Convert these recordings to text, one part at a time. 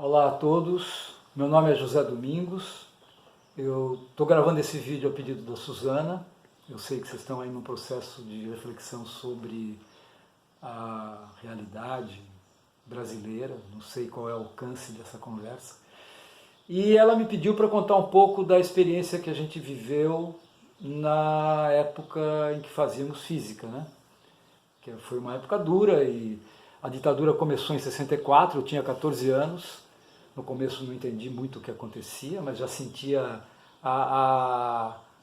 Olá a todos, meu nome é José Domingos, eu estou gravando esse vídeo a pedido da Suzana. Eu sei que vocês estão aí num processo de reflexão sobre a realidade brasileira, não sei qual é o alcance dessa conversa. E ela me pediu para contar um pouco da experiência que a gente viveu na época em que fazíamos física, né? Que foi uma época dura e a ditadura começou em 64, eu tinha 14 anos. No começo não entendi muito o que acontecia, mas já sentia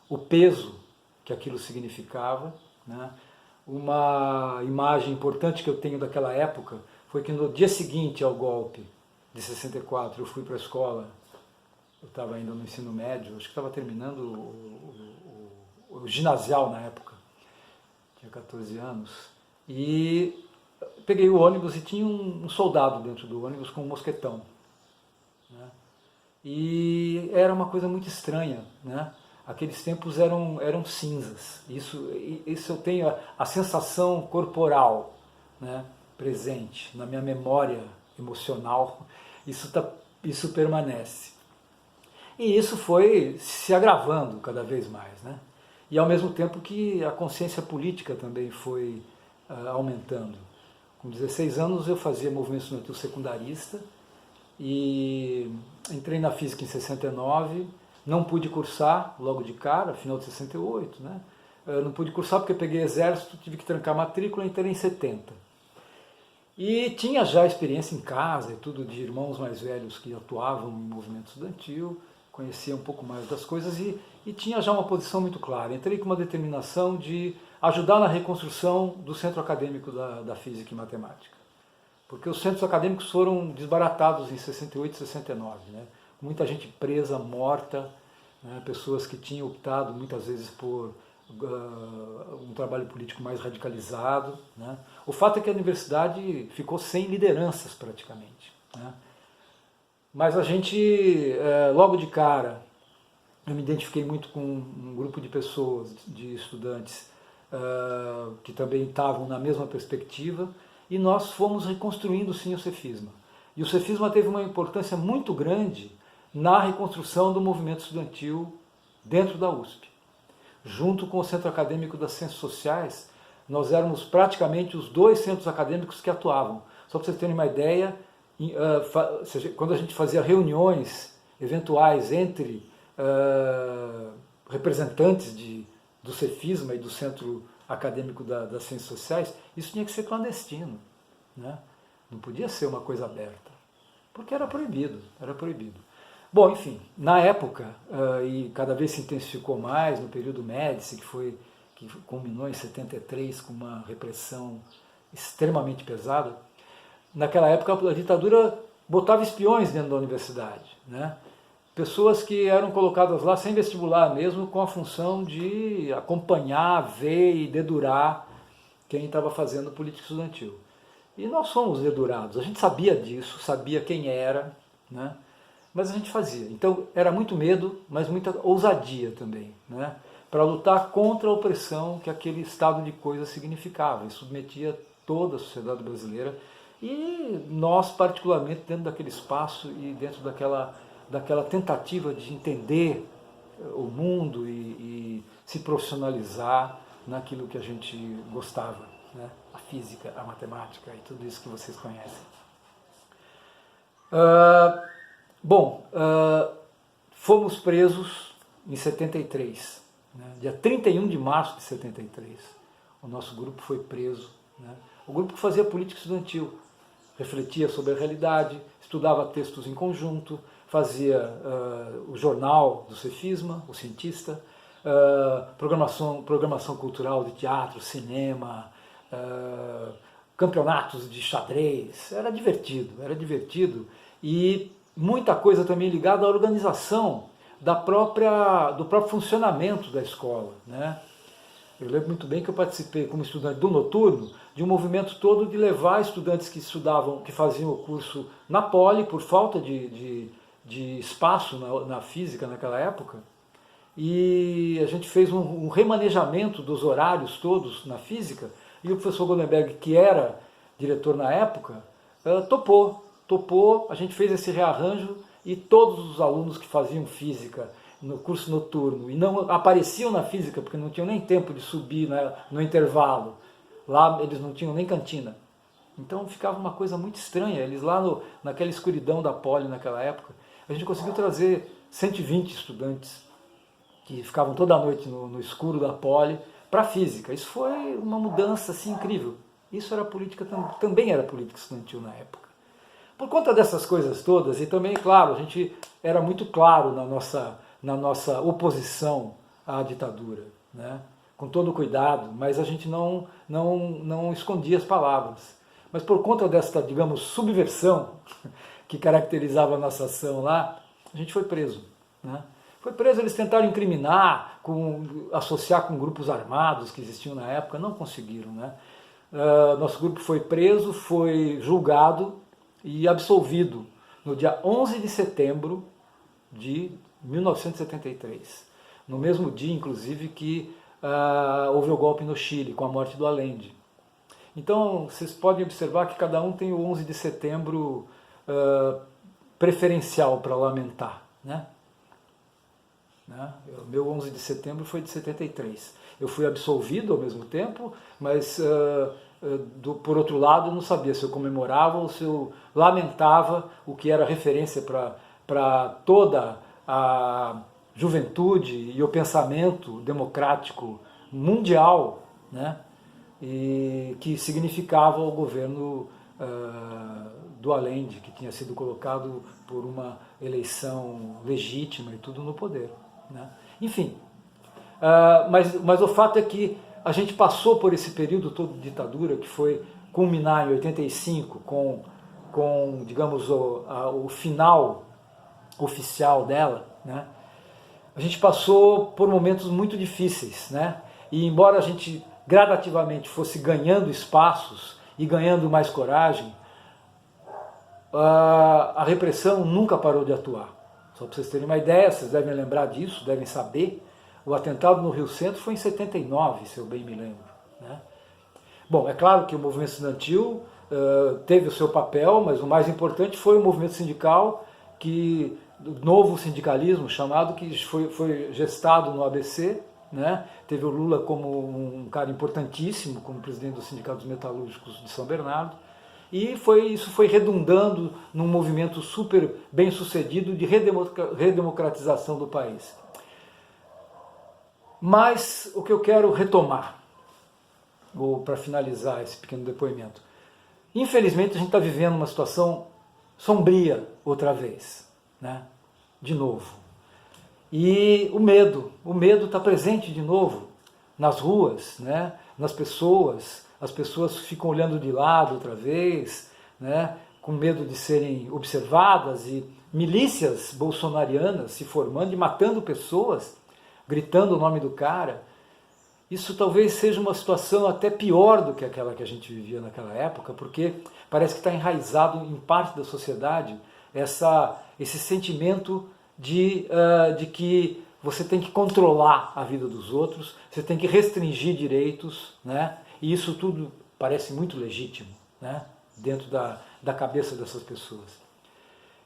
o peso que aquilo significava, né? Uma imagem importante que eu tenho daquela época foi que no dia seguinte ao golpe de 64 eu fui para a escola, eu estava ainda no ensino médio, acho que estava terminando o ginasial na época, tinha 14 anos, e peguei o ônibus e tinha um soldado dentro do ônibus com um mosquetão. Né? E era uma coisa muito estranha, né? Aqueles tempos eram cinzas, isso eu tenho a sensação corporal, né, presente na minha memória emocional, isso permanece. E isso foi se agravando cada vez mais, né? E ao mesmo tempo que a consciência política também foi aumentando. Com 16 anos eu fazia movimento estudantil secundarista e entrei na física em 69, não pude cursar logo de cara, final de 68, né? Eu não pude cursar porque peguei exército, tive que trancar a matrícula, entrei em 70. E tinha já experiência em casa e tudo de irmãos mais velhos que atuavam no movimento estudantil, conhecia um pouco mais das coisas e tinha já uma posição muito clara. Entrei com uma determinação de ajudar na reconstrução do centro acadêmico da física e matemática. Porque os centros acadêmicos foram desbaratados em 68 e 69, né? Muita gente presa, morta, né? Pessoas que tinham optado muitas vezes por um trabalho político mais radicalizado, né? O fato é que a universidade ficou sem lideranças praticamente, né? Mas a gente, logo de cara, eu me identifiquei muito com um grupo de pessoas, de estudantes, que também estavam na mesma perspectiva, e nós fomos reconstruindo sim o cefisma. E o cefisma teve uma importância muito grande na reconstrução do movimento estudantil dentro da USP. Junto com o Centro Acadêmico das Ciências Sociais, nós éramos praticamente os dois centros acadêmicos que atuavam. Só para vocês terem uma ideia, quando a gente fazia reuniões eventuais entre representantes do cefisma e do Centro Acadêmico das Ciências Sociais, isso tinha que ser clandestino, né? Não podia ser uma coisa aberta, porque era proibido, era proibido. Bom, enfim, na época, e cada vez se intensificou mais no período Médici, que culminou em 73 com uma repressão extremamente pesada, naquela época a ditadura botava espiões dentro da universidade, né? Pessoas que eram colocadas lá sem vestibular mesmo, com a função de acompanhar, ver e dedurar quem estava fazendo política estudantil. E nós fomos dedurados, a gente sabia disso, sabia quem era, né? Mas a gente fazia. Então era muito medo, mas muita ousadia também, né? Para lutar contra a opressão que aquele estado de coisas significava e submetia toda a sociedade brasileira, e nós particularmente dentro daquele espaço e dentro daquela tentativa de entender o mundo e se profissionalizar naquilo que a gente gostava, né? A física, a matemática e tudo isso que vocês conhecem. Fomos presos em 73, né? Dia 31 de março de 73, o nosso grupo foi preso, né? O grupo que fazia política estudantil, refletia sobre a realidade, estudava textos em conjunto, fazia o jornal do cefisma, o cientista, programação cultural de teatro, cinema, campeonatos de xadrez. Era divertido e muita coisa também ligada à organização do próprio funcionamento da escola, né? Eu lembro muito bem que eu participei como estudante do noturno de um movimento todo de levar estudantes que estudavam, que faziam o curso na Poli por falta de espaço na física naquela época, e a gente fez um remanejamento dos horários todos na física, e o professor Goldenberg, que era diretor na época, topou topou, a gente fez esse rearranjo e todos os alunos que faziam física no curso noturno e não apareciam na física porque não tinham nem tempo de subir, né, no intervalo, lá eles não tinham nem cantina. Então ficava uma coisa muito estranha, eles lá naquela escuridão da Poli naquela época, a gente conseguiu trazer 120 estudantes que ficavam toda noite no escuro da Poli para a física. Isso foi uma mudança assim, incrível. Isso era política, também era política estudantil na época. Por conta dessas coisas todas, e também, claro, a gente era muito claro na nossa oposição à ditadura, né? Com todo cuidado, mas a gente não escondia as palavras. Mas por conta desta, digamos, subversão que caracterizava a nossa ação lá, a gente foi preso, né? Foi preso, eles tentaram incriminar, associar com grupos armados que existiam na época, não conseguiram, né? Nosso grupo foi preso, foi julgado e absolvido no dia 11 de setembro de 1973. No mesmo dia, inclusive, que houve o golpe no Chile, com a morte do Allende. Então, vocês podem observar que cada um tem o 11 de setembro preferencial para lamentar, né? O meu 11 de setembro foi de 73. Eu fui absolvido ao mesmo tempo, mas, por outro lado, eu não sabia se eu comemorava ou se eu lamentava o que era referência para toda a juventude e o pensamento democrático mundial, né? E que significava o governo do Allende, que tinha sido colocado por uma eleição legítima e tudo no poder, né? Enfim, mas o fato é que a gente passou por esse período todo de ditadura, que foi culminar em 85 com digamos, o final oficial dela, né? A gente passou por momentos muito difíceis, né? E embora a gente gradativamente fosse ganhando espaços e ganhando mais coragem, a repressão nunca parou de atuar. Só para vocês terem uma ideia, vocês devem lembrar disso, devem saber, o atentado no Rio Centro foi em 79, se eu bem me lembro, né? Bom, é claro que o movimento estudantil teve o seu papel, mas o mais importante foi o movimento sindical, do novo sindicalismo chamado, que foi gestado no ABC, né? Teve o Lula como um cara importantíssimo, como presidente do Sindicato dos Metalúrgicos de São Bernardo, e isso foi redundando num movimento super bem sucedido de redemocratização do país. Mas o que eu quero retomar, para finalizar esse pequeno depoimento, infelizmente a gente está vivendo uma situação sombria outra vez, né? De novo. E o medo está presente de novo nas ruas, né? Nas pessoas, as pessoas ficam olhando de lado outra vez, né? Com medo de serem observadas, e milícias bolsonarianas se formando e matando pessoas, gritando o nome do cara. Isso talvez seja uma situação até pior do que aquela que a gente vivia naquela época, porque parece que está enraizado em parte da sociedade esse sentimento de que você tem que controlar a vida dos outros, você tem que restringir direitos, né? E isso tudo parece muito legítimo, né? Dentro da cabeça dessas pessoas.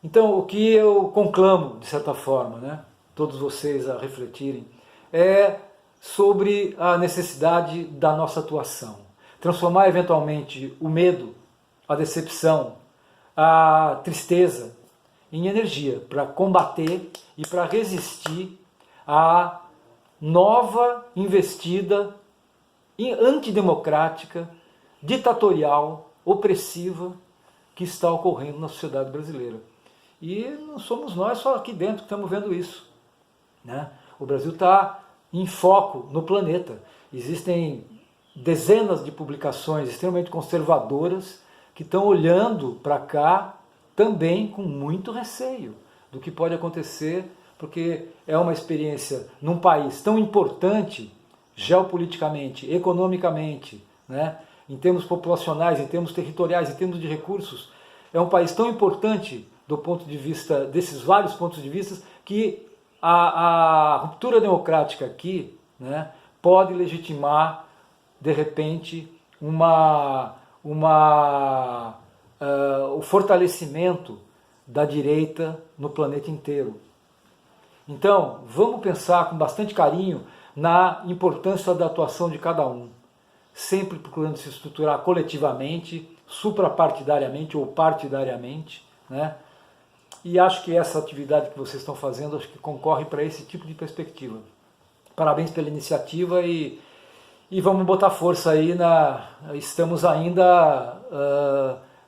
Então, o que eu conclamo, de certa forma, né? Todos vocês a refletirem, é sobre a necessidade da nossa atuação. Transformar eventualmente o medo, a decepção, a tristeza em energia para combater e para resistir à nova investida antidemocrática, ditatorial, opressiva que está ocorrendo na sociedade brasileira. E não somos nós só aqui dentro que estamos vendo isso, né? O Brasil está em foco no planeta. Existem dezenas de publicações extremamente conservadoras que estão olhando para cá também com muito receio do que pode acontecer, porque é uma experiência num país tão importante geopoliticamente, economicamente, né? Em termos populacionais, em termos territoriais, em termos de recursos. É um país tão importante do ponto de vista, desses vários pontos de vista, que a ruptura democrática aqui, né, pode legitimar, de repente, uma o fortalecimento da direita no planeta inteiro. Então, vamos pensar com bastante carinho na importância da atuação de cada um, sempre procurando se estruturar coletivamente, suprapartidariamente ou partidariamente, né? E acho que essa atividade que vocês estão fazendo, acho que concorre para esse tipo de perspectiva. Parabéns pela iniciativa e vamos botar força aí, estamos ainda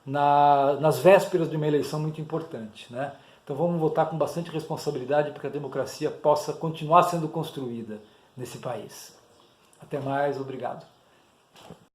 nas vésperas de uma eleição muito importante, né? Então vamos votar com bastante responsabilidade para que a democracia possa continuar sendo construída nesse país. Até mais, obrigado.